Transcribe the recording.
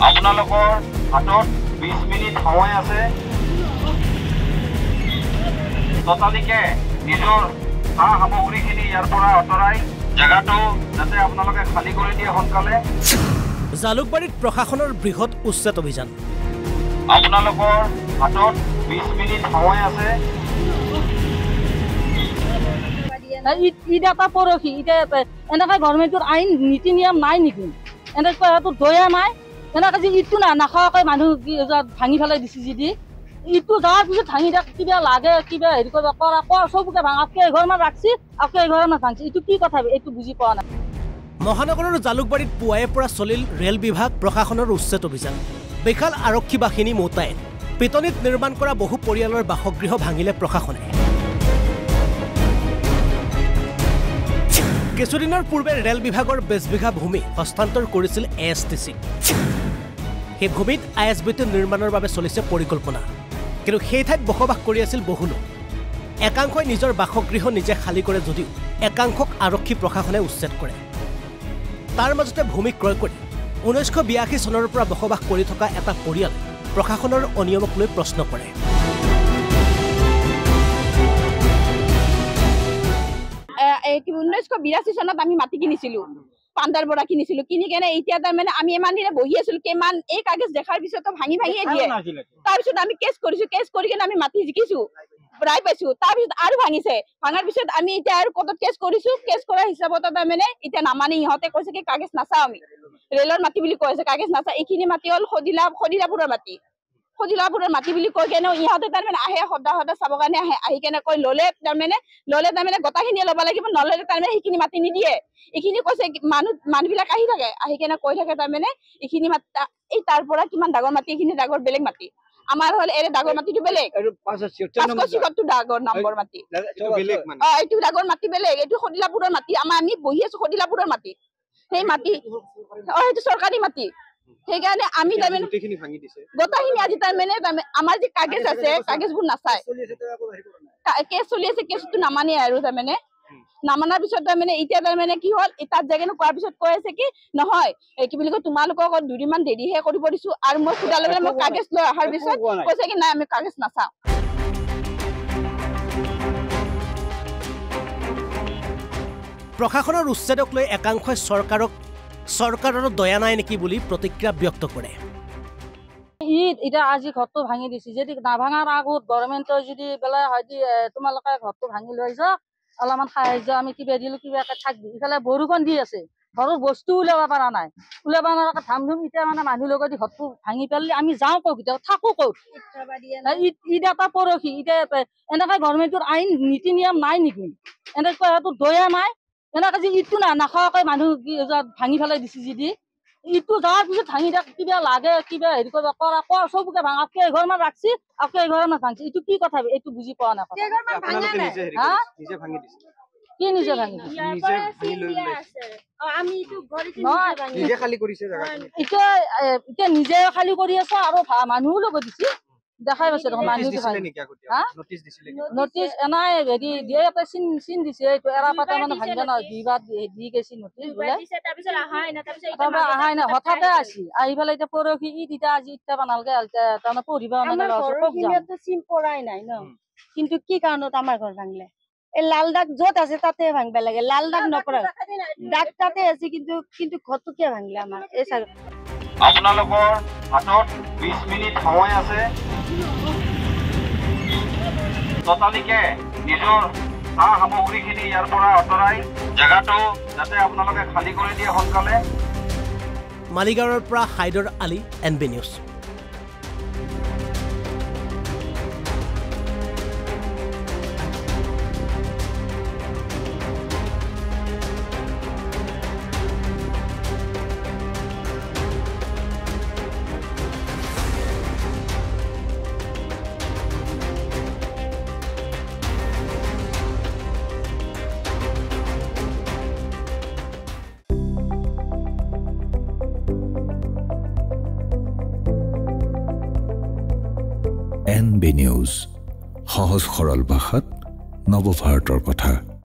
আপোনালোকৰ হাতত 20 মিনিট সময় আছে। ততালিকে নিজৰ সামগ্ৰীখিনি ইয়াৰ পৰা আঁতৰাই জায়গাটো যাতে আপোনালোকে খালী কৰি দিয়ে সোনকালে। জালুকবাৰীত প্ৰশাসনৰ বৃহৎ উচ্ছেদ অভিযান। আপোনালোকৰ হাতত 20 মিনিট সময় আছে। এটা পৰহি এনেকৈ গভৰ্ণমেণ্টৰ আইন নীতি নিয়ম নাই নেকি? এনেকৈ দয়া নাই। এনেকৈ যে ইটো নাখাওঁকৈ মানুহ ভাঙি পেলাই দিছে যদি ইটো যোৱাৰ পিছত ভাঙি দিয়ক কিবা লাগে কিবা হেৰি কৰিব কৰা চবকে ভাঙা কেইঘৰমান ৰাখছি আকৌ এঘৰমান ভাঙছি। এইটো কি কথা এইটো বুজি পোৱা নাই। মহানগৰৰ জালুকবাৰীত পুৱাৰে পৰা চলিল ৰেল বিভাগ প্ৰশাসনৰ উচ্ছেদ অভিযান। বিশাল আৰক্ষী বাহিনী মোতায়েন। পিটনিত নিৰ্মাণ কৰা বহু পৰিয়ালৰ বাসগৃহ ভাঙিলে প্ৰশাসনে। কিছুদিনৰ পূৰ্বে ৰেল বিভাগৰ 20 বিঘা ভূমি হস্তান্তৰ কৰিছিল ASTC। সেই ভূমিত ISBT নিৰ্মাণৰ বাবে চলিছে পৰিকল্পনা। কিন্তু সেই ঠাইত বসবাস কৰি আছিল বহু লোক। একাংশই নিজৰ বাসগৃহ নিজে খালী কৰে যদিও একাংশক আৰক্ষী প্ৰশাসনে উচ্ছেদ কৰে। তাৰ মাজতে ভূমি ক্ৰয় কৰি 1982 চনৰ পৰা বসবাস কৰি থকা এটা পৰিয়াল প্ৰশাসনৰ অনিয়মক লৈ প্ৰশ্ন কৰে। 1982 চনত আমি মাটি কিনিছিলো, পাণ্ডাৰ পৰা কিনিছিলো। কিনি কেনে এতিয়া তাৰমানে আমি ইমান দিনে বহি আছিলো, কিমান এই কাগজ দেখাৰ পিছতো ভাঙিয়ে দিয়ে। তাৰপিছত আমি কেছ কৰিছো, কেছ কৰি কেনে আমি মাটি জিকিছো, ৰায় পাইছো। তাৰপিছত আৰু ভাঙিছে। ভাঙাৰ পিছত আমি এতিয়া আৰু কোৰ্টত কেছ কৰিছো। কেছ কৰা হিচাপত তাৰমানে এতিয়া নামানি ইহঁতে কৈছে কি কাগজ নাচাওঁ আমি, ৰেলৰ মাটি বুলি কৈছে, কাগজ নাচাওঁ। এইখিনি মাটি হ'ল খদিলাপুৰৰ মাটি। খদিলাপুৰৰ মাটি বুলি কৈ কেনে ইহঁতে তাৰমানে আহে সদায় চাবৰ কাৰণে আহে। আহি কেনে কৈ ল'লে তাৰমানে গোটাখিনিয়ে ল'ব লাগিব, নল'লে তাৰমানে সেইখিনি মাটি নিদিয়ে। এইখিনি কৈছে মানুহবিলাক আহি থাকে, আহি কেনে কৈ থাকে তাৰমানে এইখিনি মাটি এই তাৰ পৰা কিমান ডাঙৰ মাটি, এইখিনি ডাঙৰ বেলেগ মাটি। আমাৰ হ'ল এৰে ডাঙৰ মাটিটো বেলেগ, 556 ডাঙৰ নম্বৰ মাটি। এইটো ডাঙৰ মাটি বেলেগ, এইটো খদিলাপুৰৰ মাটি। আমি বহি আছো খদিলাপুৰৰ মাটি। সেই মাটি সেইটো চৰকাৰী মাটি। সেইকাৰণে আমি তাৰমানে গোটাখিনি আজি তাৰমানে আমাৰ যি কাগজ আছে কাগজবোৰ নাচায়। কেছ চলি আছে, কেছটো নামানে আৰু তাৰমানে নামানাৰ পিছত তাৰমানে এতিয়া তাৰমানে কি হ'ল, তাত জেগা কোৱাৰ পিছত কৈ আছে কি নহয় কি বুলি কয় তোমালোকক 2 দিনমান দেৰিহে কৰিব দিছো। আৰু মই সোধাৰ লগে মই কাগজ লৈ অহাৰ পিছত কৈছে কি নাই আমি কাগজ নাচাওঁ। প্ৰশাসনৰ উচ্ছেদক লৈ একাংশই চৰকাৰৰ দয়া নাই নেকি বুলি প্ৰতিক্ৰিয়া ব্যক্ত কৰে। এতিয়া আজি ঘৰটো ভাঙি দিছে, যদি নাভাঙাৰ আগত গভৰ্ণমেণ্টৰ যদি বোলে হয়তো তোমালোকে ঘৰটো ভাঙি লৈ যাওক, অলপমান সাহায্য আমি কিবা দিলো কিবাকে থাকবি। ইফালে বৰষুণ দি আছে, ঘৰৰ বস্তু ওলাব পৰা নাই, ওলাব নোৱাৰাকে ধাম এতিয়া মানে মানুহ লগত ঘৰটো ভাঙি পেলালে আমি যাওঁ ক'ত, থাকো ক'ত? ঈদ এটা পৰহি এনেকৈ গভৰ্ণমেণ্টৰ আইন নীতি নিয়ম নাই নেকি? এনেকৈ দয়া নাই। এনেকৈ যে ইটো নাখাওঁকৈ মানুহ ভাঙি পেলাই দিছে যদি ইটো যোৱাৰ পিছত ভাঙি দিয়ক কিবা লাগে কিবা হেৰি কৰিব কৰা চবকে ভাঙা কেইঘৰমান ৰাখছি আকৌ এঘৰমান ভাঙছি। এইটো কি কথা এইটো বুজি পোৱা নাই। কি নিজে ভাঙি এতিয়া নিজে খালী কৰি আছো আৰু মানুহো লগত দিছে। দেখাই পাইছে নটিচ এনাই হেৰি দিয়ে চিন দিছে। এইটো এৰা পাতা মানে ভাঙিব নহয়, দি গৈছে নটিচ বোলে আহাই নাই। হঠাতে আছি আহি পেলাই এতিয়া পৰহি এতিয়া আজি ইটা নালাগে তাৰমানে পঢ়িব চিন পৰাই নাই ন। কিন্তু কি কাৰণত আমাৰ ঘৰ ভাঙিলে? এই লাল দাগ য'ত আছে তাতে ভাঙিব লাগে, লাল দাগ নপৰা দাগ তাতে আছে। কিন্তু ঘৰটো কিয় ভাঙিলে আমাৰ? এই চাগ আপোনালোকৰ হাতত 20 মিনিট সময় আছে। ততালিকে নিজৰ সামগ্ৰীখিনি ইয়াৰ পৰা আঁতৰাই জায়গাটো যাতে আপোনালোকে খালী কৰি দিয়ে সোনকালে। মালিগাঁৱৰ পৰা Haidar Ali, NB news. NB news, সহজ সৰল ভাষাত নৱভাৰতৰ কথা।